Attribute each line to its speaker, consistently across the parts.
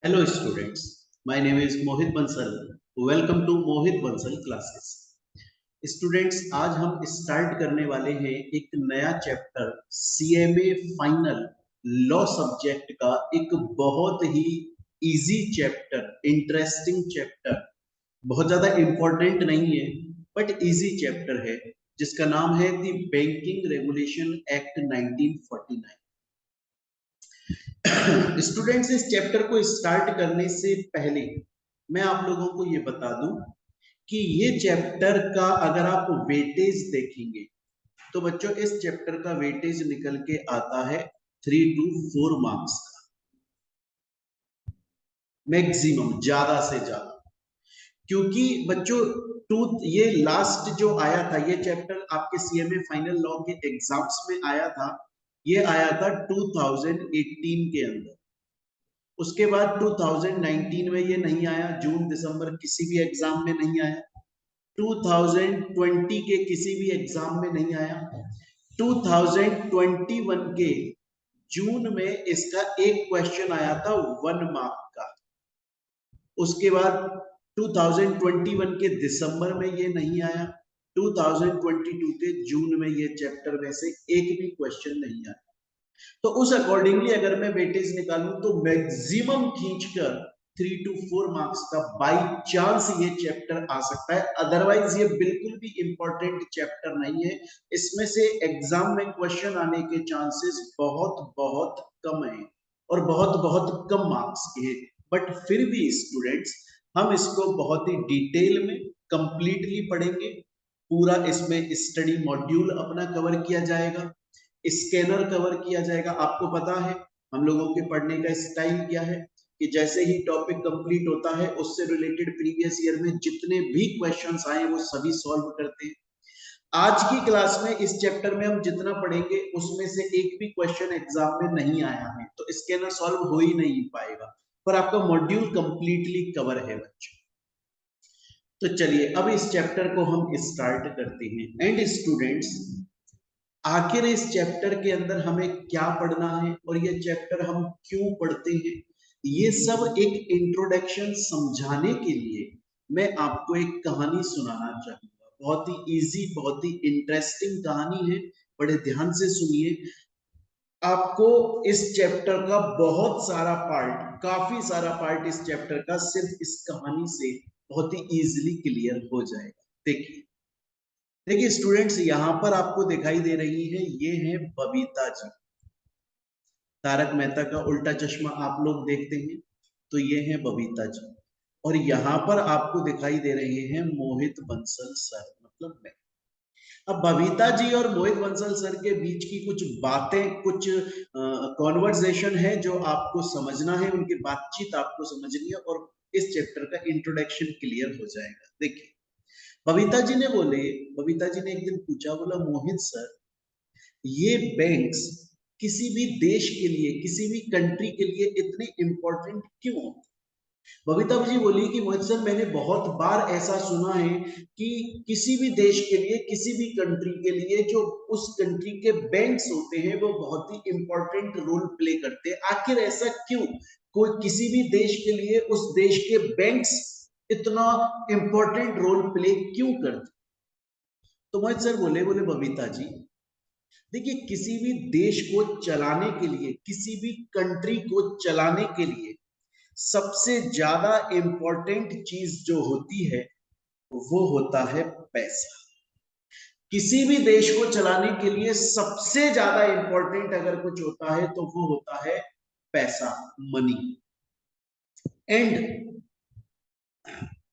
Speaker 1: Hello students, my name is Mohit Bansal. Welcome to Mohit Bansal classes. Students आज हम start करने वाले हैं एक नया chapter CMA final law subject का एक बहुत ही इजी चैप्टर, इंटरेस्टिंग चैप्टर, बहुत ज्यादा इंपॉर्टेंट नहीं है बट इजी चैप्टर है जिसका नाम है the banking regulation act 1949। Students इस चैप्टर को स्टार्ट करने से पहले मैं आप लोगों को ये बता दूं कि ये चैप्टर का अगर आप वेटेज देखेंगे तो बच्चों इस चैप्टर का वेटेज निकल के आता है 3 to 4 मार्क्स का, मैक्सिमम, ज्यादा से ज्यादा। क्योंकि बच्चों ये लास्ट जो आया था, ये चैप्टर आपके सीएमए फाइनल लॉ के एग्जाम्स में आया था, ये आया था 2018 के अंदर। उसके बाद 2019 में ये नहीं आया, जून दिसंबर किसी भी एग्जाम में नहीं आया, 2020 के किसी भी एग्जाम में नहीं आया, 2021 के जून में इसका एक क्वेश्चन आया था 1 मार्क का। उसके बाद 2021 के दिसंबर में ये नहीं आया, 2022 के जून में ये चैप्टर में से एक भी क्वेश्चन नहीं आया। तो उस अकॉर्डिंगली अगर मैं वेटेज निकालूं तो मैक्सिमम खींचकर 3 to 4 मार्क्स का बाई चांस ये चैप्टर आ सकता है, अदरवाइज ये बिल्कुल भी इंपॉर्टेंट चैप्टर नहीं है। इसमें से एग्जाम में क्वेश्चन आने के चांसेस बहुत बहुत कम है और बहुत बहुत कम मार्क्स के हैं। बट फिर भी स्टूडेंट्स हम इसको बहुत ही डिटेल में कंप्लीटली पढ़ेंगे, पूरा इसमें स्टडी मॉड्यूल अपना कवर किया जाएगा, स्कैनर कवर किया जाएगा। आपको पता है हम लोगों के पढ़ने का स्टाइल क्या है कि जैसे ही टॉपिक कंप्लीट होता है उससे रिलेटेड प्रीवियस ईयर में जितने भी क्वेश्चंस आए वो सभी सॉल्व करते हैं। आज की क्लास में इस चैप्टर में हम जितना पढ़ेंगे उसमें से एक भी क्वेश्चन एग्जाम में नहीं आया है, तो स्कैनर सॉल्व हो ही नहीं पाएगा, पर आपका मॉड्यूल कंप्लीटली कवर है बच्चों। तो चलिए अब इस चैप्टर को हम स्टार्ट करते हैं। एंड स्टूडेंट्स आखिर इस चैप्टर के अंदर हमें क्या पढ़ना है और ये चैप्टर हम क्यों पढ़ते हैं, ये सब एक इंट्रोडक्शन समझाने के लिए मैं आपको एक कहानी सुनाना चाहूंगा। बहुत ही इजी, बहुत ही इंटरेस्टिंग कहानी है, बड़े ध्यान से सुनिए। आपको इस चैप्टर का बहुत सारा पार्ट, काफी सारा पार्ट इस चैप्टर का सिर्फ इस कहानी से बहुत ही इजीली क्लियर हो जाएगा। देखिए देखिए स्टूडेंट्स, यहां पर आपको दिखाई दे रही है, ये है बबीता जी। तारक मेहता का उल्टा चश्मा आप लोग देखते हैं, तो ये है बबीता जी। और यहाँ पर आपको दिखाई दे रहे हैं मोहित बंसल सर, मतलब मैं। अब बबीता जी और मोहित बंसल सर के बीच की कुछ बातें, कुछ कॉन्वर्सेशन है जो आपको समझना है, उनकी बातचीत आपको समझनी है और इस चैप्टर का इंट्रोडक्शन क्लियर हो जाएगा। देखिए बबीता जी ने एक दिन पूछा, बोला मोहित सर ये बैंक्स किसी भी देश के लिए, किसी भी कंट्री के लिए इतने इंपॉर्टेंट क्यों होते? बबीता जी बोली कि मोहित सर मैंने बहुत बार ऐसा सुना है कि किसी भी देश के लिए, किसी भी कंट्री के लिए जो उस कंट्री के बैंक्स होते हैं वो बहुत ही इंपॉर्टेंट रोल प्ले करते हैं। आखिर ऐसा क्यों? कोई किसी भी देश के लिए उस देश के बैंक्स इतना इंपॉर्टेंट रोल प्ले क्यों करते? तो मोहित सर बोले बबीता जी देखिए, किसी भी देश को चलाने के लिए, किसी भी कंट्री को चलाने के लिए सबसे ज्यादा इंपॉर्टेंट चीज जो होती है वो होता है पैसा। किसी भी देश को चलाने के लिए सबसे ज्यादा इंपॉर्टेंट अगर कुछ होता है तो वो होता है पैसा, मनी। एंड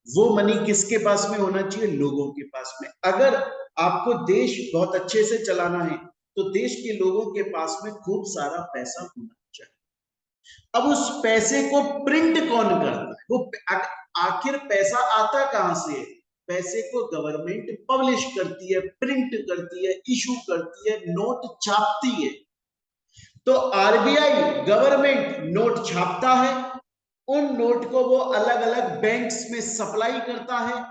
Speaker 1: वो मनी किसके पास में होना चाहिए? लोगों के पास में। अगर आपको देश बहुत अच्छे से चलाना है तो देश के लोगों के पास में खूब सारा पैसा होना चाहिए। अब उस पैसे को प्रिंट कौन करता है? वो आखिर पैसा आता कहां से है? पैसे को गवर्नमेंट पब्लिश करती है, प्रिंट करती है, इशू करती है, नोट छापती है। तो आरबीआई, गवर्नमेंट नोट छापता है, उन नोट को वो अलग अलग बैंक्स में सप्लाई करता है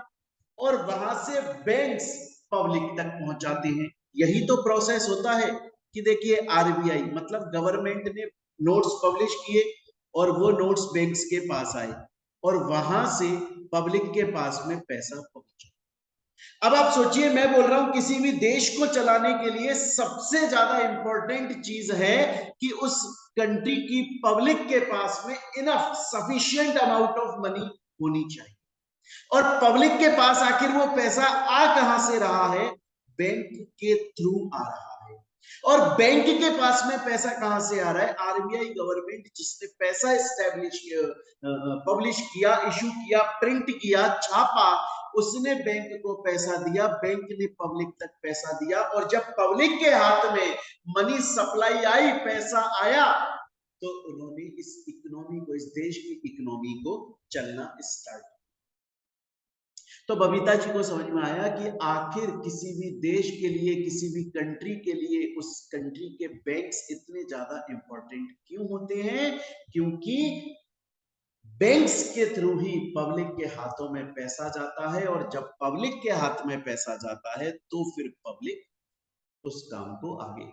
Speaker 1: और वहां से बैंक्स पब्लिक तक पहुंचाते हैं। यही तो प्रोसेस होता है कि देखिए आरबीआई मतलब गवर्नमेंट ने नोट्स पब्लिश किए, और वो नोट्स बैंक्स के पास आए और वहां से पब्लिक के पास में पैसा पहुंचा। अब आप सोचिए, मैं बोल रहा हूं किसी भी देश को चलाने के लिए सबसे ज्यादा इंपॉर्टेंट चीज है कि उस कंट्री की पब्लिक के पास में enough sufficient amount of money होनी चाहिए। और पब्लिक के पास आखिर वो पैसा आ कहां से रहा है? बैंक के थ्रू आ रहा है। और बैंक के पास में पैसा कहां से आ रहा है? आरबीआई गवर्नमेंट जिसने पैसा एस्टेब्लिश पब्लिश किया, इशू किया, प्रिंट किया, छापा, उसने बैंक को पैसा दिया, बैंक ने पब्लिक तक पैसा दिया। और जब पब्लिक के हाथ में मनी सप्लाई आई, पैसा आया, तो उन्होंने इस इकोनॉमी को, इस देश की इकोनॉमी को चलना स्टार्ट। तो बबीता जी को समझ में आया कि आखिर किसी भी देश के लिए, किसी भी कंट्री के लिए उस कंट्री के बैंक्स इतने ज्यादा इंपॉर्टेंट क्यों होते हैं? क्योंकि बैंक्स के थ्रू ही पब्लिक के हाथों में पैसा जाता है, और जब पब्लिक के हाथ में पैसा जाता है तो फिर पब्लिक उस काम को आगे,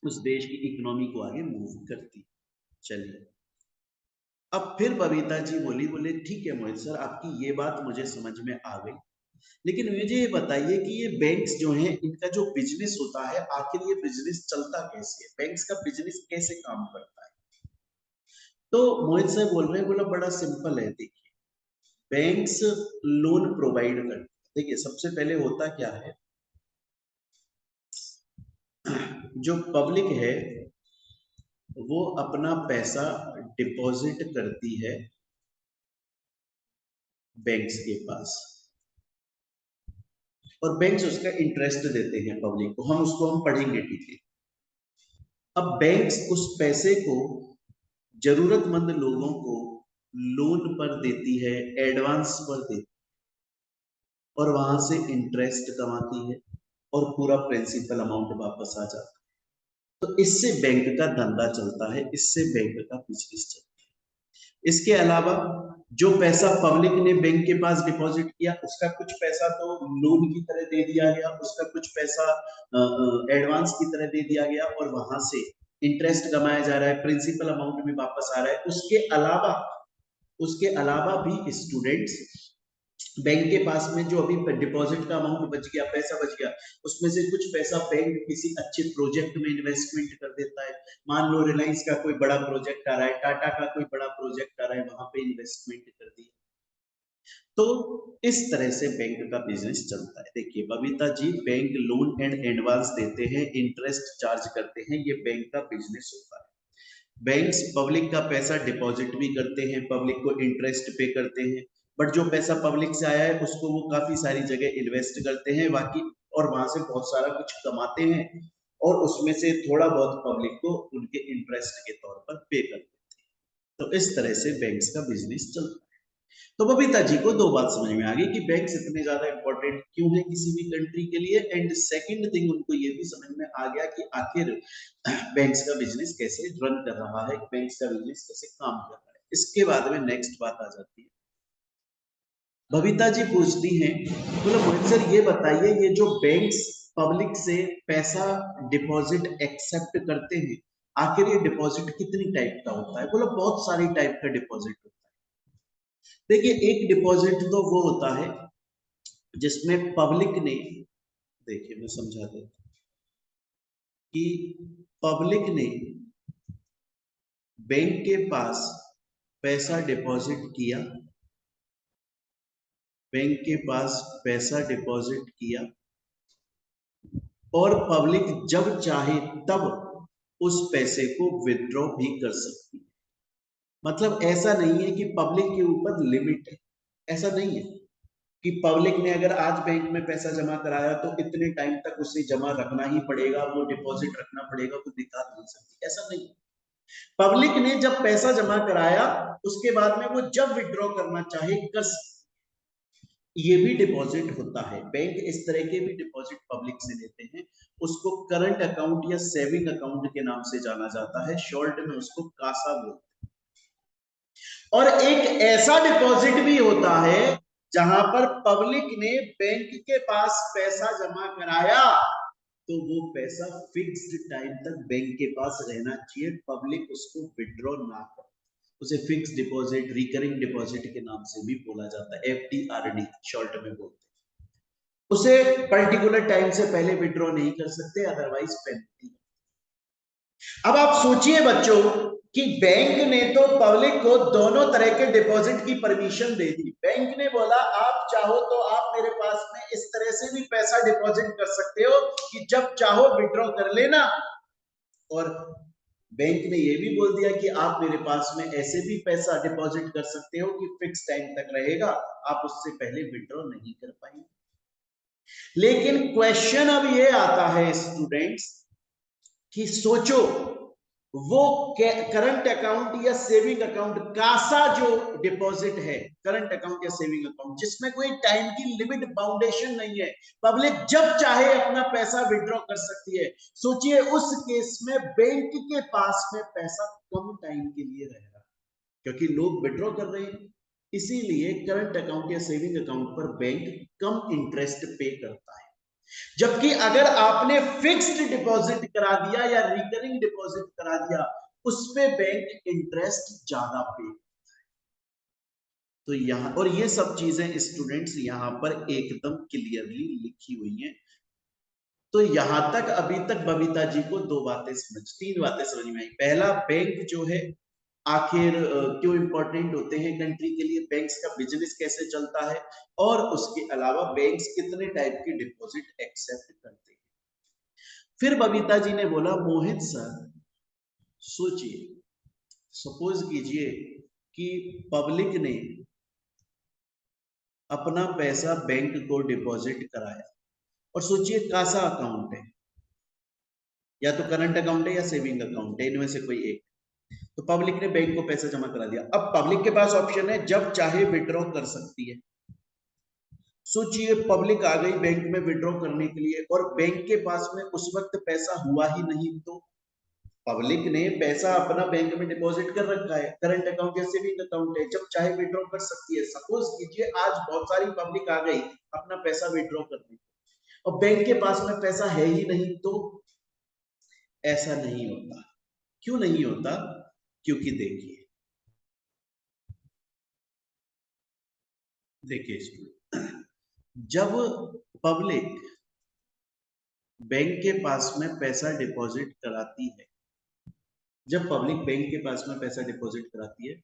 Speaker 1: उस देश की इकोनॉमी को आगे मूव करती। चलिए, अब फिर बबीता जी बोले ठीक है मोहित सर, आपकी ये बात मुझे समझ में आ गई, लेकिन मुझे ये बताइए कि ये बैंक्स जो हैं, इनका जो बिजनेस होता है, आखिर ये बिजनेस चलता कैसे है? बैंक्स का बिजनेस कैसे काम करता है? तो मोहित सर बोल रहे हैं, बोला बड़ा सिंपल है। देखिए, बैंक्स लोन प्रोवाइड करते हैं। देखिए, सबसे पहले होता क्या है, जो पब्लिक है वो अपना पैसा डिपॉजिट करती है बैंक्स के पास, और बैंक्स उसका इंटरेस्ट देते हैं पब्लिक को। हम पढ़ेंगे, ठीक है। अब बैंक्स उस पैसे को जरूरतमंद लोगों को लोन पर देती है, एडवांस पर देती है, और वहां से इंटरेस्ट कमाती है, और पूरा प्रिंसिपल अमाउंट वापस आ जाता है। तो इससे बैंक का धंधा चलता है, इससे बैंक का बिजनेस चलता है। इसके अलावा जो पैसा पब्लिक ने बैंक के पास डिपॉजिट किया, उसका कुछ पैसा तो लोन की तरह दे दिया गया, उसका कुछ पैसा एडवांस की तरह दे दिया गया, और वहां से इंटरेस्ट कमाया जा रहा है, प्रिंसिपल अमाउंट में वापस आ रहा है। उसके अलावा भी स्टूडेंट्स, बैंक के पास में जो अभी डिपॉजिट का अमाउंट बच गया, पैसा बच गया, उसमें से कुछ पैसा बैंक किसी अच्छे प्रोजेक्ट में इन्वेस्टमेंट कर देता है। मान लो रिलायंस का कोई बड़ा प्रोजेक्ट आ रहा है, टाटा का कोई बड़ा प्रोजेक्ट आ रहा है, वहां पे इन्वेस्टमेंट कर दी। तो इस तरह से बैंक का बिजनेस चलता है। देखिए Babita ji, bank loan and advance देते हैं, इंटरेस्ट चार्ज करते हैं, ये बैंक का बिजनेस होता है। बैंक्स पब्लिक का पैसा डिपॉजिट भी करते हैं, पब्लिक को इंटरेस्ट पे करते हैं, बट जो पैसा पब्लिक से आया है उसको वो काफी सारी जगह इन्वेस्ट करते हैं, बाकी और वहां से बहुत सारा कुछ कमाते हैं, और उसमें से थोड़ा बहुत पब्लिक को उनके इंटरेस्ट के तौर पर पे कर देते हैं। तो इस तरह से बैंक्स का बिजनेस चलता है। तो बबीता जी को दो बात समझ में आ गई कि बैंक्स इतने ज्यादा इंपॉर्टेंट क्यों है किसी भी कंट्री के लिए, एंड सेकंड थिंग उनको ये भी समझ में आ गया कि आखिर बैंक्स का बिजनेस कैसे रन कर रहा है, बैंक्स का बिजनेस कैसे काम कर रहा है। इसके बाद में नेक्स्ट बात आ जाती है, बबीता जी पूछती हैं, बोलो मोहित सर ये बताइए, ये जो बैंक्स पब्लिक से पैसा डिपॉजिट एक्सेप्ट करते हैं, आखिर ये डिपॉजिट कितनी टाइप का होता है? बोलो बहुत सारी टाइप का डिपॉजिट होता है। देखिए, एक डिपॉजिट तो वो होता है जिसमें पब्लिक ने, देखिए मैं समझा देता हूं कि पब्लिक ने बैंक के पास पैसा डिपॉजिट किया, बैंक के पास पैसा डिपॉजिट किया, और पब्लिक जब चाहे तब उस पैसे को विथड्रॉ भी कर सकती है। मतलब ऐसा नहीं है कि पब्लिक के ऊपर लिमिट है, ऐसा नहीं है कि पब्लिक ने अगर आज बैंक में पैसा जमा कराया तो इतने टाइम तक उसे जमा रखना ही पड़ेगा, वो डिपॉजिट रखना पड़ेगा, वो निकाल नहीं सकती, ऐसा नहीं। पब्लिक ने जब पैसा जमा कराया, उसके बाद में वो जब विड्रॉ करना चाहे कर सकती। ये भी डिपॉजिट होता है। बैंक इस तरह के भी डिपॉजिट पब्लिक से लेते हैं, उसको करंट अकाउंट या सेविंग अकाउंट के नाम से जाना जाता है, शॉर्ट में उसको कासा बोलते हैं। और एक ऐसा डिपॉजिट भी होता है जहां पर पब्लिक ने बैंक के पास पैसा जमा कराया, तो वो पैसा फिक्स्ड टाइम तक बैंक के पास रहना चाहिए, पब्लिक उसको विड्रॉ ना करे। उसे फिक्स डिपॉजिट, रिकरिंग डिपॉजिट के नाम से भी बोला जाता है, FD/RD शॉर्ट में बोलते हैं। उसे पर्टिकुलर टाइम से पहले विड्रॉ नहीं कर सकते, अदरवाइज पेनल्टी। अब आप सोचिए बच्चों कि बैंक ने तो पब्लिक को दोनों तरह के डिपॉजिट की परमिशन दे दी। बैंक ने बोला आप चाहो तो आप मेरे पास में इस तरह से भी पैसा डिपॉजिट कर सकते हो कि जब चाहो विड्रॉ कर लेना, और बैंक ने यह भी बोल दिया कि आप मेरे पास में ऐसे भी पैसा डिपॉजिट कर सकते हो कि फिक्स टाइम तक रहेगा, आप उससे पहले विड्रॉ नहीं कर पाएंगे। लेकिन क्वेश्चन अब ये आता है स्टूडेंट्स कि सोचो वो करंट अकाउंट या सेविंग अकाउंट, कासा जो डिपॉजिट है, करंट अकाउंट या सेविंग अकाउंट जिसमें कोई टाइम की लिमिट बाउंडेशन नहीं है, पब्लिक जब चाहे अपना पैसा विड्रॉ कर सकती है। सोचिए उस केस में बैंक के पास में पैसा कम टाइम के लिए रहेगा क्योंकि लोग विड्रॉ कर रहे हैं, इसीलिए करंट अकाउंट या सेविंग अकाउंट पर बैंक कम इंटरेस्ट पे करता है। जबकि अगर आपने फिक्स्ड डिपॉजिट करा दिया या रिकरिंग डिपॉजिट करा दिया, उस पे बैंक इंटरेस्ट ज्यादा पे। तो यहां, और ये सब चीजें स्टूडेंट्स यहां पर एकदम क्लियरली लिखी हुई हैं। तो यहां तक अभी तक बबीता जी को तीन बातें समझ में आई। पहला, बैंक जो है आखिर क्यों इंपॉर्टेंट होते हैं कंट्री के लिए, बैंक्स का बिजनेस कैसे चलता है, और उसके अलावा बैंक्स कितने टाइप के डिपॉजिट एक्सेप्ट करते हैं। फिर बबीता जी ने बोला मोहित सर सोचिए, सपोज कीजिए कि पब्लिक ने अपना पैसा बैंक को डिपॉजिट कराया, और सोचिए कासा अकाउंट है, या तो करंट अकाउंट है या सेविंग अकाउंट है, इनमें से कोई एक। तो पब्लिक ने बैंक को पैसा जमा करा दिया। अब पब्लिक के पास ऑप्शन है जब चाहे विड्रॉ कर सकती है। सोचिए पब्लिक आ गई बैंक में विड्रॉ करने के लिए, और बैंक के पास में उस वक्त पैसा हुआ ही नहीं, तो पब्लिक ने पैसा अपना बैंक में डिपॉजिट कर रखा है, करंट अकाउंट या सेविंग अकाउंट है, जब चाहे विड्रॉ कर सकती है। सपोज कीजिए आज बहुत सारी पब्लिक आ गई अपना पैसा विड्रॉ करने, और बैंक के पास में पैसा है ही नहीं, तो ऐसा नहीं होता। क्यों नहीं होता? क्योंकि देखिए जब पब्लिक बैंक के पास में पैसा डिपॉजिट कराती है, जब पब्लिक बैंक के पास में पैसा डिपॉजिट कराती है,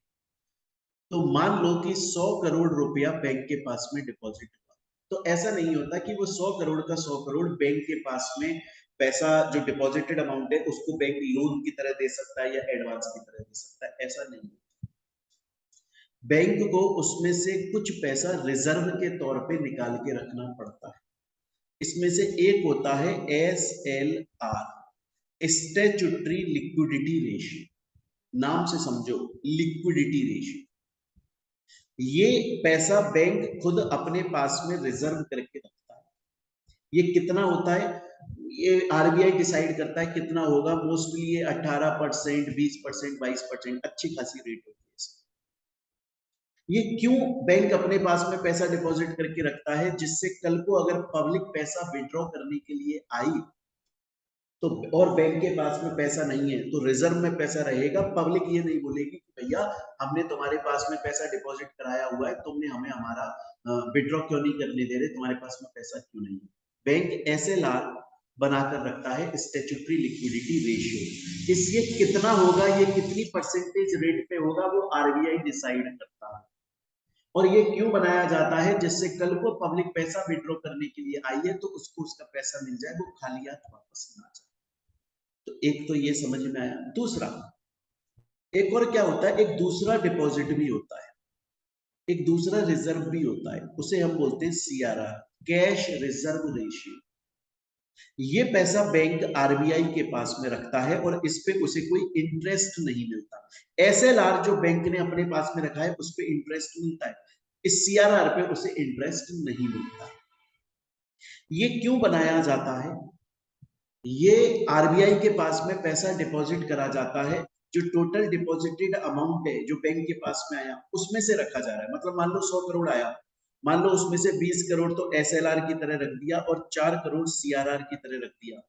Speaker 1: तो मान लो कि 100 करोड़ रुपया बैंक के पास में डिपॉजिट हुआ, तो ऐसा नहीं होता कि वो 100 करोड़ का 100 करोड़ बैंक के पास में पैसा जो डिपॉजिटेड अमाउंट है उसको बैंक लोन की तरह दे सकता है या एडवांस की तरह दे सकता है, ऐसा नहीं। बैंक को उसमें से कुछ पैसा रिजर्व के तौर पे निकाल के रखना पड़ता है। इसमें से एक होता है SLR, स्टैट्यूटरी लिक्विडिटी रेशियो, नाम से समझो लिक्विडिटी रेशियो। ये पैसा बैंक खुद अपने पास में रिजर्व करके रखता है। ये कितना होता है, ये RBI डिसाइड करता है कितना होगा। मोस्टली ये 18%, 20%, 22%, अच्छी खासी रेट होती है। ये क्यों बैंक अपने पास में पैसा डिपॉजिट करके रखता है, जिससे कल को अगर पब्लिक पैसा विड्रॉ करने के लिए आई तो, और बैंक के पास में पैसा नहीं है, तो रिजर्व में पैसा रहेगा। पब्लिक ये नहीं बोलेगी कि भैया हमने तुम्हारे पास में पैसा डिपॉजिट कराया हुआ है, तुमने हमें हमारा विड्रॉ क्यों नहीं करने दे रहे, तुम्हारे पास में पैसा क्यों नहीं है। बैंक ऐसे लाभ बनाकर रखता है स्टैट्यूटरी लिक्विडिटी रेशियो। इसलिए कितना होगा, ये कितनी परसेंटेज रेट पे होगा, वो RBI डिसाइड करता है। और ये क्यों बनाया जाता है, जिससे कल को पब्लिक पैसा विड्रॉ करने के लिए आई है तो उसको उसका पैसा मिल जाए, वो खाली हाथ वापस ना जाए। तो एक तो ये समझ में आया। दूसरा, एक और क्या होता है, एक दूसरा डिपॉजिट भी होता है, एक दूसरा रिजर्व भी होता है, उसे हम बोलते हैं CRR, कैश रिजर्व रेशियो। ये पैसा बैंक RBI के पास में रखता है और इस पे उसे कोई इंटरेस्ट नहीं मिलता। SLR जो बैंक ने अपने पास में रखा है उस पे इंटरेस्ट मिलता है, इस CRR पे उसे इंटरेस्ट नहीं मिलता। ये क्यों बनाया जाता है? ये RBI के पास में पैसा डिपॉजिट करा जाता है, जो टोटल डिपॉजिटेड अमाउंट है जो बैंक के पास में आया उसमें से रखा जा रहा है। मतलब मान लो 100 करोड़ आया, मान लो उसमें से 20 करोड़ तो SLR की तरह रख दिया और 4 करोड़ CRR की तरह रख दिया,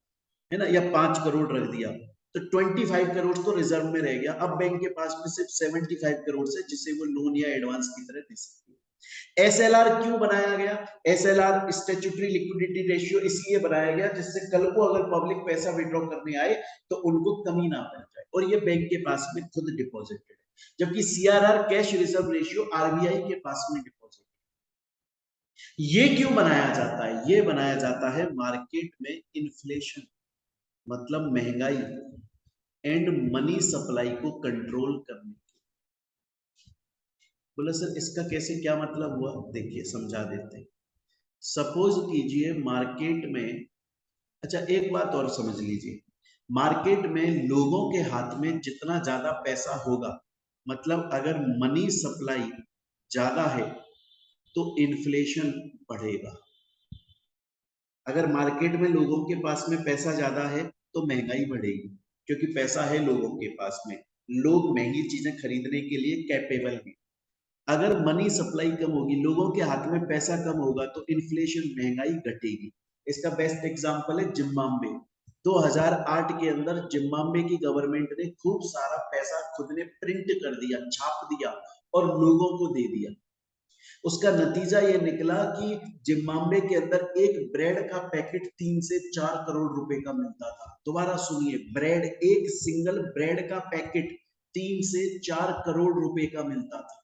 Speaker 1: है ना, या 5 करोड़ रख दिया। तो 25 करोड़ तो रिजर्व में रह गया। अब बैंक के पास में सिर्फ 75 करोड़ है जिसे वो लोन या एडवांस की तरह दे सकती है। एसएलआर क्यों बनाया गया? एसएलआर स्टैट्यूटरी लिक्विडिटी रेशियो इसलिए बनाया गया जिससे कल को अगर पब्लिक पैसा विड्रॉ करने आए तो उनको कमी ना पड़ जाए, और ये बैंक के पास में खुद डिपॉजिटेड है। जबकि CRR cash reserve ratio RBI के पास में डिपॉजिट। ये क्यों बनाया जाता है? ये बनाया जाता है मार्केट में इन्फ्लेशन मतलब महंगाई एंड मनी सप्लाई को कंट्रोल करने। बोला सर इसका कैसे, क्या मतलब हुआ? देखिए समझा देते हैं। सपोज कीजिए मार्केट में, अच्छा एक बात और समझ लीजिए, मार्केट में लोगों के हाथ में जितना ज्यादा पैसा होगा, मतलब अगर मनी सप्लाई ज्यादा है तो इन्फ्लेशन बढ़ेगा। अगर मार्केट में लोगों के पास में पैसा ज्यादा है तो महंगाई बढ़ेगी, क्योंकि पैसा है लोगों के पास में, लोग महंगी चीजें खरीदने के लिए कैपेबल हैं। अगर मनी सप्लाई कम होगी, लोगों के हाथ में पैसा कम होगा, तो इन्फ्लेशन महंगाई घटेगी। इसका बेस्ट एग्जांपल है जिम्बाब्वे। 2008 के अंदर जिम्बाब्वे की गवर्नमेंट ने खूब सारा पैसा खुद ने प्रिंट कर दिया, छाप दिया और लोगों को दे दिया। उसका नतीजा ये निकला कि जिम्बाब्वे के अंदर एक ब्रेड का पैकेट 3 से 4 करोड़ रुपए का मिलता था। दोबारा सुनिए, ब्रेड, एक सिंगल ब्रेड का पैकेट 3 से 4 करोड़ रुपए का मिलता था।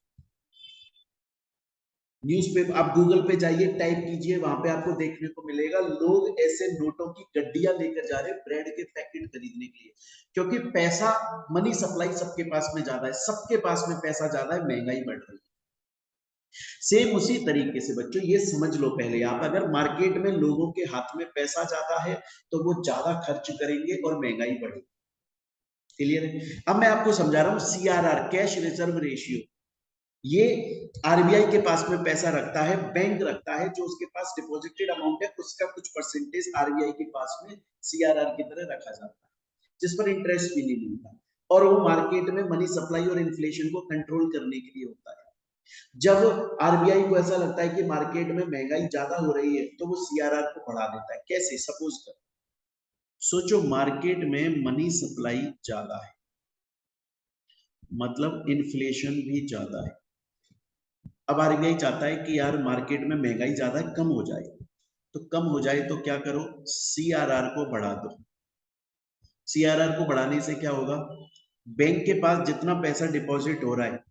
Speaker 1: न्यूज़पेपर, आप गूगल पे जाइए, टाइप कीजिए, वहां पे आपको देखने को मिलेगा लोग ऐसे नोटों की गड्डियां लेकर जा रहे हैं ब्रेड के पैकेट खरीदने के लिए, क्योंकि पैसा, मनी सप्लाई सबके पास में ज्यादा है, सबके पास में पैसा ज्यादा है, महंगाई बढ़ रही है। सेम उसी तरीके से बच्चों ये समझ लो पहले आप, अगर मार्केट में लोगों के हाथ में पैसा ज्यादा है तो वो ज्यादा खर्च करेंगे और महंगाई बढ़ेगी। क्लियर है? अब मैं आपको समझा रहा हूं सीआरआर, कैश रिजर्व रेशियो। ये आरबीआई के पास में पैसा रखता है, बैंक रखता है, जो उसके पास डिपॉजिटेड अमाउंट है उसका कुछ परसेंटेज आरबीआई के पास में सीआरआर की तरह रखा जाता है, जिस पर इंटरेस्ट भी नहीं मिलता, और वो मार्केट में मनी सप्लाई और इन्फ्लेशन को कंट्रोल करने के लिए होता है। जब आरबीआई को ऐसा लगता है कि मार्केट में महंगाई ज्यादा हो रही है तो वो सीआरआर को बढ़ा देता है। कैसे? सपोज कर, सोचो मार्केट में मनी सप्लाई ज्यादा है, मतलब इन्फ्लेशन भी ज्यादा है। अब आरबीआई चाहता है कि यार मार्केट में महंगाई ज्यादा है, कम हो जाए। तो कम हो जाए तो क्या करो, सीआरआर को बढ़ा दो। सीआरआर को बढ़ाने से क्या होगा, बैंक के पास जितना पैसा डिपॉजिट हो रहा है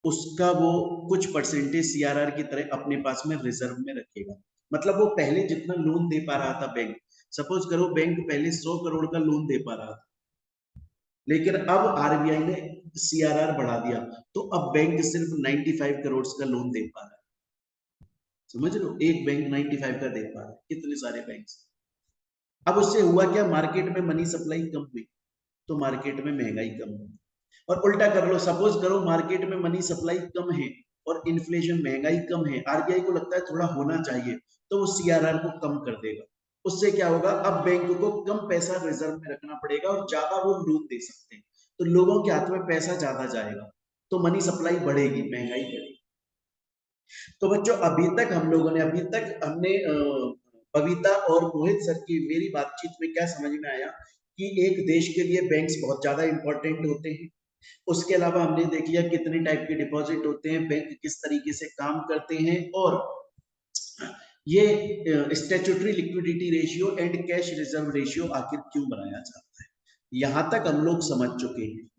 Speaker 1: उसका वो कुछ परसेंटेज सीआरआर की तरह अपने पास में रिजर्व में रखेगा। मतलब वो पहले जितना लोन दे पा रहा था बैंक, सपोज करो बैंक पहले 100 करोड़ का लोन दे पा रहा था, लेकिन अब आरबीआई ने सीआरआर बढ़ा दिया, तो अब बैंक सिर्फ 95 करोड़ का लोन दे पा रहा है। समझ लो, एक बैंक 95 का दे पा रहा है, कितने सारे बैंक। अब उससे हुआ क्या, मार्केट में मनी सप्लाई कम हुई तो मार्केट में महंगाई कम हुई। और उल्टा कर लो, सपोज करो मार्केट में मनी सप्लाई कम है और इन्फ्लेशन, महंगाई कम है, आरबीआई को लगता है थोड़ा होना चाहिए तो वो सीआरआर को कम कर देगा। उससे क्या होगा, अब बैंक को कम पैसा रिजर्व में रखना पड़ेगा और ज्यादा वो लोन दे सकते हैं, तो लोगों के हाथ में पैसा ज्यादा जाएगा, तो मनी सप्लाई बढ़ेगी, महंगाई बढ़ेगी। तो बच्चों अभी तक हमने बबीता और मोहित सर की मेरी बातचीत में क्या समझ में आया कि एक देश के लिए बैंक्स बहुत ज्यादा इंपॉर्टेंट होते हैं। उसके अलावा हमने देख लिया कितने टाइप के डिपॉजिट होते हैं, बैंक किस तरीके से काम करते हैं, और ये statutory liquidity ratio and cash reserve ratio आखिर क्यों बनाया जाता है, यहां तक हम लोग समझ चुके हैं।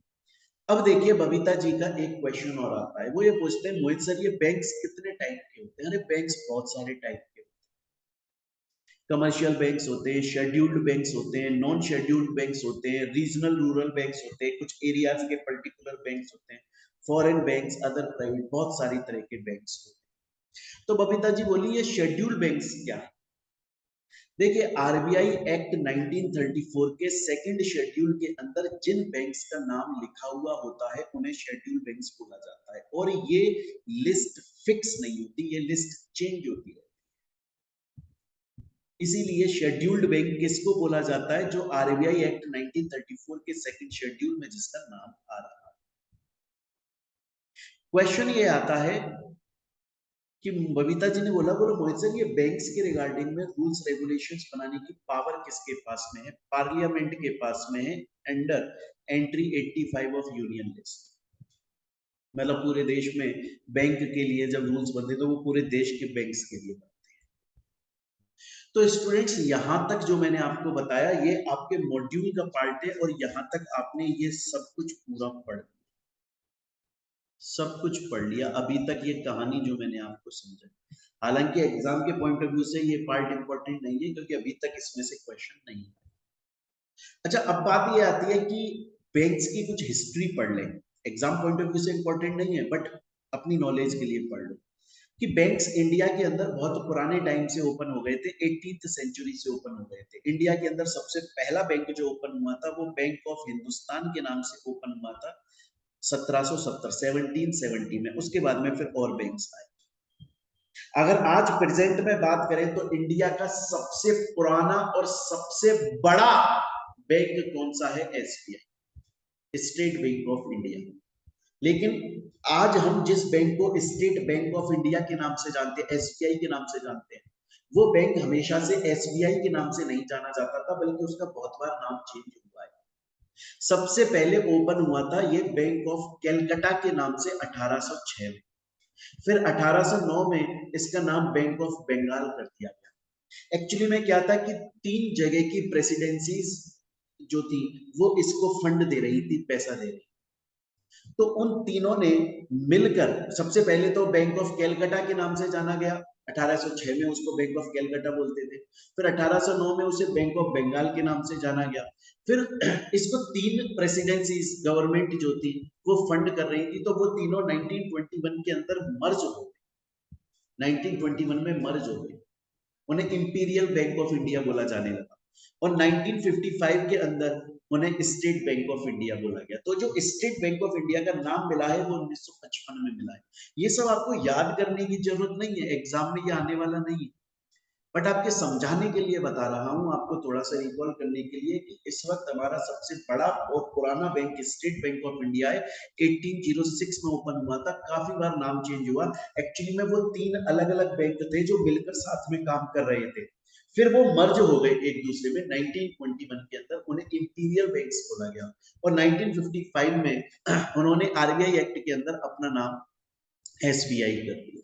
Speaker 1: अब देखिए बबीता जी का एक क्वेश्चन और आता है, वो ये पूछते हैं मोहित सर ये बैंक्स कितने टाइप के होते हैं? अरे बैंक्स बहुत सारे टाइप के, कमर्शियल बैंक्स होते हैं, शेड्यूल्ड बैंक्स होते हैं, नॉन शेड्यूल्ड बैंक्स होते हैं, रीजनल रूरल बैंक्स होते हैं, कुछ एरियाज के पर्टिकुलर बैंक्स होते हैं, फॉरेन बैंक्स, अदर प्राइवेट, बहुत सारी तरह के बैंक्स होते हैं। तो बबीता जी बोली ये शेड्यूल्ड बैंक्स क्या है? देखिए आरबीआई एक्ट 1934 के सेकंड शेड्यूल के अंदर जिन बैंक्स का नाम लिखा हुआ होता है उन्हें शेड्यूल बैंक्स बोला जाता है, और ये लिस्ट फिक्स नहीं होती, ये लिस्ट चेंज होती है। इसीलिए शेड्यूल्ड बैंक किसको बोला जाता है, जो आरबीआई एक्ट 1934 के सेकंड शेड्यूल में जिसका नाम आ रहा है। क्वेश्चन ये आता है कि बबीता जी ने बोला, बोलो मोहित सर, ये बैंक्स के रिगार्डिंग में रूल्स रेगुलेशंस बनाने की पावर किसके पास में है? पार्लियामेंट के पास में है, under entry 85 of union list. मतलब पूरे देश में बैंक के लिए जब रूल्स बनते तो वो पूरे देश के बैंक्स के लिए बनते हैं। तो स्टूडेंट्स, यहां तक जो मैंने आपको बताया ये आपके मॉड्यूल का पार्ट है, और यहां तक आपने ये सब कुछ पूरा पढ़ लिया, सब कुछ पढ़ लिया अभी तक। ये कहानी जो मैंने आपको समझाई, हालांकि एग्जाम के पॉइंट ऑफ व्यू से ये पार्ट इंपॉर्टेंट नहीं है, क्योंकि अभी तक इसमें से क्वेश्चन नहीं है। अच्छा, अब बात ये आती है कि बैंक्स की कुछ हिस्ट्री पढ़ लें। एग्जाम पॉइंट ऑफ व्यू से इंपॉर्टेंट नहीं है, बट अपनी नॉलेज के लिए पढ़ लो कि बैंक्स इंडिया के अंदर बहुत पुराने टाइम से ओपन हो गए थे, 18th सेंचुरी से ओपन हो गए थे। इंडिया के अंदर सबसे पहला बैंक जो ओपन हुआ था वो बैंक ऑफ हिंदुस्तान के नाम से ओपन हुआ था 1770 1770 में। उसके बाद में फिर और बैंक्स आए। अगर आज प्रेजेंट में बात करें तो इंडिया का सबसे पुराना और सबसे बड़ा बैंक कौन सा है? SBI, state bank of India. लेकिन आज हम जिस बैंक को स्टेट बैंक ऑफ इंडिया के नाम से जानते हैं, एसबीआई के नाम से जानते हैं, वो बैंक हमेशा से एसबीआई के नाम से नहीं जाना जाता था, बल्कि उसका बहुत बार नाम चेंज हुआ है। सबसे पहले ओपन हुआ था ये बैंक ऑफ कैलकाटा के नाम से 1806 में। फिर 1809 में इसका नाम बैंक ऑफ बंगाल कर दिया गया। एक्चुअली में क्या था कि 3 जगह की प्रेसिडेंसीज जो थी वो इसको फंड दे रही थी, पैसा दे रही। तो उन तीनों ने मिलकर, सबसे पहले तो बैंक ऑफ कैलकाटा के नाम से जाना गया, 1806 में उसको बैंक ऑफ कैलकाटा बोलते थे। फिर 1809 में उसे बैंक ऑफ बंगाल के नाम से जाना गया। फिर इसको 3 प्रेसिडेंसीज गवर्नमेंट जो थी वो फंड कर रही थी, तो वो तीनों 1921 के अंदर मर्ज हो गए। 1921 में मर्ज हो गए, उन्हें इंपीरियल बैंक ऑफ इंडिया बोला जाने लगा। और 1955 के अंदर उन्हें स्टेट बैंक ऑफ इंडिया बोला गया। तो जो स्टेट बैंक ऑफ इंडिया का नाम मिला है वो 1955 में मिला है। ये सब आपको याद करने की जरूरत नहीं है, एग्जाम में ये आने वाला नहीं है, बट आपके समझाने के लिए बता रहा हूं, आपको थोड़ा सा रिकॉल करने के लिए कि इस वक्त हमारा सबसे बड़ा और पुराना bank state bank of India है। 1806 में ओपन हुआ था, काफी बार नाम चेंज हुआ। एक्चुअली में वो 3 अलग अलग बैंक थे जो मिलकर साथ में काम कर रहे थे, फिर वो मर्ज हो गए एक दूसरे में। 1921 के अंदर उन्हें इंपीरियल बैंक्स बोला गया, और 1955 में उन्होंने आरबीआई एक्ट के अंदर अपना नाम एसबीआई कर दिया।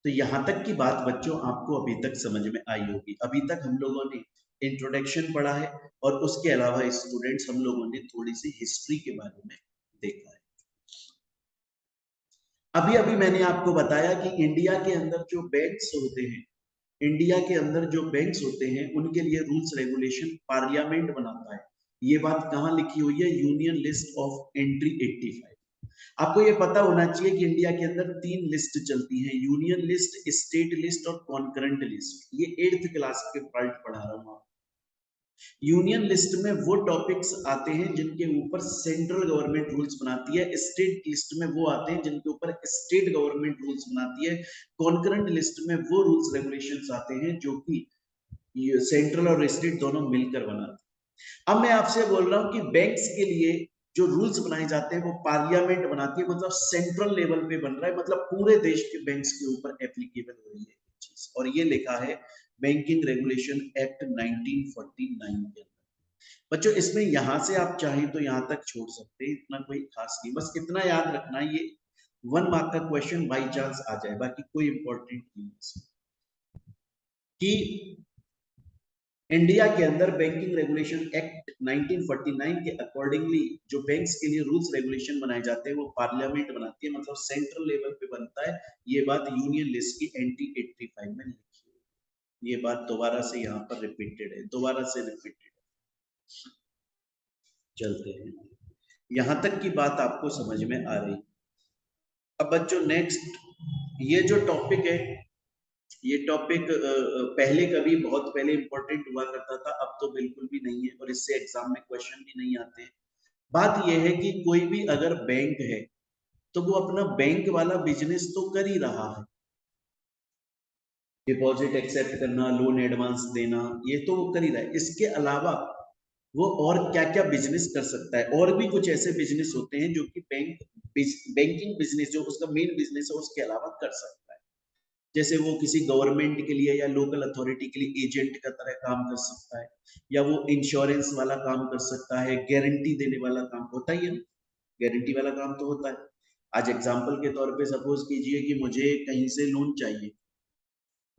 Speaker 1: तो यहां तक की बात बच्चों आपको अभी तक समझ में आई होगी। अभी तक हम लोगों ने इंट्रोडक्शन पढ़ा है, और उसके अलावा स्टूडेंट्स हम लोगों ने थोड़ी सी हिस्ट्री के बारे में देखा है। अभी अभी मैंने आपको बताया कि इंडिया के अंदर जो बैंक्स होते हैं, इंडिया के अंदर जो बैंक्स होते हैं उनके लिए रूल्स रेगुलेशन पार्लियामेंट बनाता है। ये बात कहां लिखी हुई है? Union list of entry 85। आपको ये पता होना चाहिए कि इंडिया के अंदर 3 लिस्ट चलती हैं, यूनियन लिस्ट, स्टेट लिस्ट और कॉन्करेंट लिस्ट। ये 8th क्लास के पार्ट पढ़ा रहा हूं। यूनियन लिस्ट में वो टॉपिक्स आते हैं जिनके ऊपर सेंट्रल गवर्नमेंट रूल्स बनाती है। स्टेट लिस्ट में वो आते हैं जिनके ऊपर स्टेट गवर्नमेंट रूल्स बनाती है। कॉन्करेंट लिस्ट में वो रूल्स रेगुलेशंस आते हैं जो कि सेंट्रल और स्टेट दोनों मिलकर बनाते हैं। अब मैं आपसे बोल रहा हूं कि बैंक्स के लिए जो रूल्स बनाए जाते हैं वो पार्लियामेंट बनाती है, मतलब सेंट्रल लेवल पे बन रहा है, मतलब पूरे देश के बैंक्स के ऊपर एप्लीकेबल हो रही है चीज। और ये लिखा है बैंकिंग रेगुलेशन एक्ट 1949 के अंदर। बच्चों, इसमें यहां से आप चाहें तो यहां तक छोड़ सकते हैं, इतना कोई खास नहीं। बस इतना याद रखना, ये 1 मार्क का क्वेश्चन बाई चांस आ जाए, बाकी कोई इंपॉर्टेंट नहीं है कि इंडिया के अंदर बैंकिंग रेगुलेशन एक्ट 1949 के अकॉर्डिंगली जो बैंक्स के लिए रूल्स रेगुलेशन बनाए जाते हैं वो पार्लियामेंट बनाती है, मतलब सेंट्रल लेवल पे बनता है। ये बात यूनियन लिस्ट की एंटी 85 में लिखी है। ये बात दोबारा से यहाँ पर रिपीटेड है, दोबारा से रिपीटेड है। चलते हैं, यहां तक की बात आपको समझ में आ रही। अब बच्चों नेक्स्ट, ये जो टॉपिक है, ये टॉपिक पहले कभी बहुत पहले इंपॉर्टेंट हुआ करता था, अब तो बिल्कुल भी नहीं है, और इससे एग्जाम में क्वेश्चन भी नहीं आते। बात यह है कि कोई भी अगर बैंक है तो वो अपना बैंक वाला बिजनेस तो कर ही रहा है, डिपॉजिट एक्सेप्ट करना, लोन एडवांस देना, ये तो वो कर ही रहा है। इसके अलावा वो और क्या क्या बिजनेस कर सकता है? और भी कुछ ऐसे बिजनेस होते हैं जो कि बैंक बैंकिंग बिजनेस जो उसका मेन बिजनेस है उसके अलावा कर सकता है। जैसे वो किसी गवर्नमेंट के लिए या लोकल अथॉरिटी के लिए एजेंट का तरह काम कर सकता है, या वो इंश्योरेंस वाला काम कर सकता है, गारंटी देने वाला काम होता ही है ना, गारंटी वाला काम तो होता है। आज एग्जांपल के तौर पे सपोज कीजिए कि मुझे कहीं से लोन चाहिए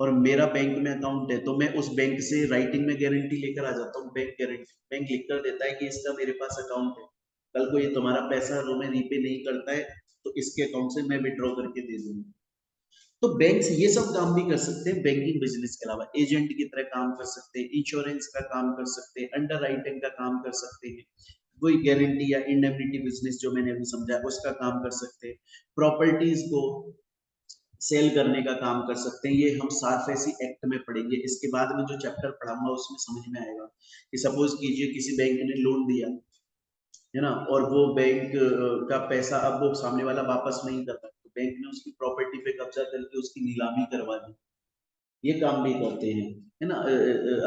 Speaker 1: और मेरा बैंक में अकाउंट है, तो मैं उस बैंक से राइटिंग में गारंटी लेकर आ जाता हूँ, बैंक गारंटी, बैंक लिख कर देता है कि इसका मेरे पास अकाउंट है, कल को ये तुम्हारा पैसा तुम्हें रीपे नहीं करता है तो इसके अकाउंट से मैं विड्रॉ करके दे दूंगा। तो बैंक्स ये सब काम भी कर सकते हैं बैंकिंग बिजनेस के अलावा, एजेंट की तरह काम कर सकते हैं, इंश्योरेंस का काम कर सकते हैं, अंडर राइटिंग का काम कर सकते हैं, कोई गारंटी या इंडेमनिटी बिजनेस जो मैंने अभी समझाया उसका काम कर सकते हैं, प्रॉपर्टीज को सेल करने का काम कर सकते हैं। ये हम सारफेसी एक्ट में पढ़ेंगे, इसके बाद में जो चैप्टर पढ़ाऊंगा उसमें समझ में आएगा कि सपोज कीजिए किसी बैंक ने लोन दिया है ना, और वो बैंक का पैसा अब वो सामने वाला वापस नहीं करता, तो बैंक ने उसकी प्रॉपर्टी पे कब्जा करके उसकी नीलामी करवा दी, ये काम भी करते हैं, है ना।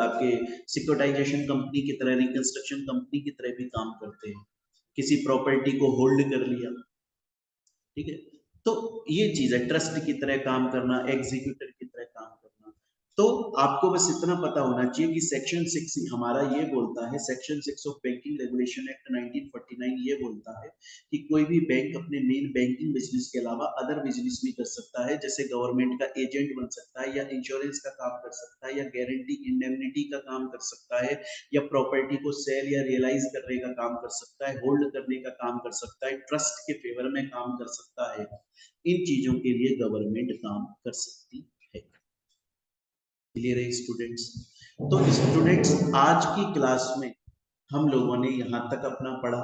Speaker 1: आपके सिक्योरिटाइजेशन कंपनी की तरह, रिकंस्ट्रक्शन कंपनी की तरह भी काम करते हैं, किसी प्रॉपर्टी को होल्ड कर लिया, ठीक है। तो ये चीज है, ट्रस्ट की तरह काम करना, एग्जीक्यूटर की तरह काम करना। तो आपको बस इतना पता होना चाहिए कि सेक्शन 6 हमारा ये बोलता है, section 6 of banking regulation act 1949 ये बोलता है कि कोई भी बैंक अपने मेन बैंकिंग बिजनेस के अलावा अदर बिजनेस भी कर सकता है, जैसे गवर्नमेंट का एजेंट बन सकता है, या इंश्योरेंस का काम कर सकता है, या गारंटी इंडेमनिटी का काम कर सकता है, या प्रॉपर्टी को सेल या रियलाइज करने का काम कर सकता है, होल्ड करने का काम कर सकता है, ट्रस्ट के फेवर में काम कर सकता है। इन चीजों के लिए गवर्नमेंट काम कर सकती है। क्लियर है स्टूडेंट्स? तो स्टूडेंट्स आज की क्लास में हम लोगों ने यहाँ तक अपना पढ़ा।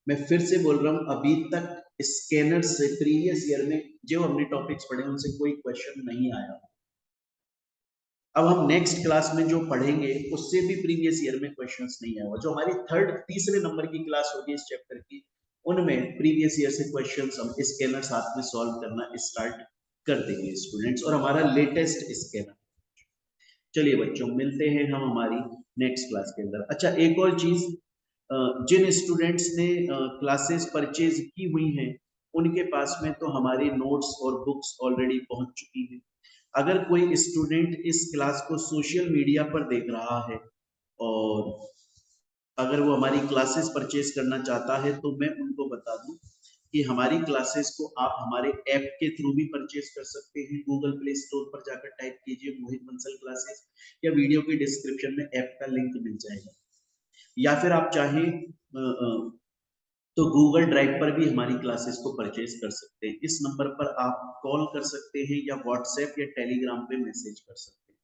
Speaker 1: मैं फिर से बोल रहा हूँ, अभी तक स्कैनर से प्रीवियस ईयर में जो हमने टॉपिक्स पढ़े उनसे कोई क्वेश्चन नहीं आया। अब हम नेक्स्ट क्लास में जो पढ़ेंगे उससे भी प्रीवियस ईयर में क्वेश्चंस नहीं आएगा। जो हमारी तीसरे नंबर की क्लास होगी इस चैप्टर की, उनमें प्रीवियस ईयर से क्वेश्चंस हम स्कैनर साथ में सॉल्व करना स्टार्ट कर देंगे स्टूडेंट्स, और हमारा लेटेस्ट स्कैनर। चलिए बच्चों, मिलते हैं हम हमारी नेक्स्ट क्लास के अंदर। अच्छा, एक और चीज, जिन स्टूडेंट्स ने क्लासेस परचेज की हुई हैं उनके पास में तो हमारे नोट्स और बुक्स ऑलरेडी पहुंच चुकी हैं। अगर कोई स्टूडेंट इस क्लास को सोशल मीडिया पर देख रहा है और अगर वो हमारी क्लासेस परचेज करना चाहता है, तो मैं उनको बता दूं कि हमारी क्लासेस को आप हमारे ऐप के थ्रू भी परचेज कर सकते हैं। गूगल प्ले स्टोर पर जाकर टाइप कीजिए मोहित बंसल क्लासेस, या वीडियो के डिस्क्रिप्शन में ऐप का लिंक मिल जाएगा, या फिर आप चाहें तो गूगल ड्राइव पर भी हमारी क्लासेस को परचेज कर सकते हैं। इस नंबर पर आप कॉल कर सकते हैं या व्हाट्सएप या टेलीग्राम पे मैसेज कर सकते हैं।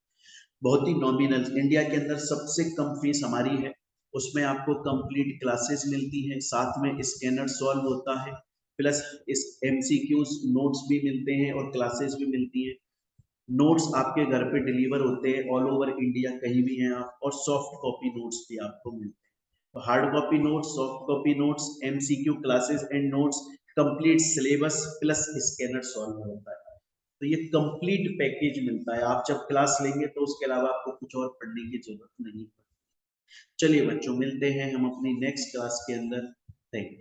Speaker 1: बहुत ही नॉमिनल, इंडिया के अंदर सबसे कम फीस हमारी है, उसमें आपको कंप्लीट क्लासेस मिलती हैं, साथ में स्कैनर सॉल्व होता है, प्लस इस एमसीक्यूज नोट्स भी मिलते हैं और क्लासेस भी मिलती हैं। नोट्स आपके घर पे डिलीवर होते हैं ऑल ओवर इंडिया, कहीं भी हैं आप, और सॉफ्ट कॉपी नोट्स भी आपको मिलते हैं। Hard copy notes, soft copy notes, MCQ classes and notes, complete syllabus plus scanner solve होता है। तो ये कंप्लीट पैकेज मिलता है। आप जब क्लास लेंगे तो उसके अलावा आपको कुछ और पढ़ने की जरूरत नहीं पड़ती। चलिए बच्चों, मिलते हैं हम अपनी नेक्स्ट क्लास के अंदर। Thank you.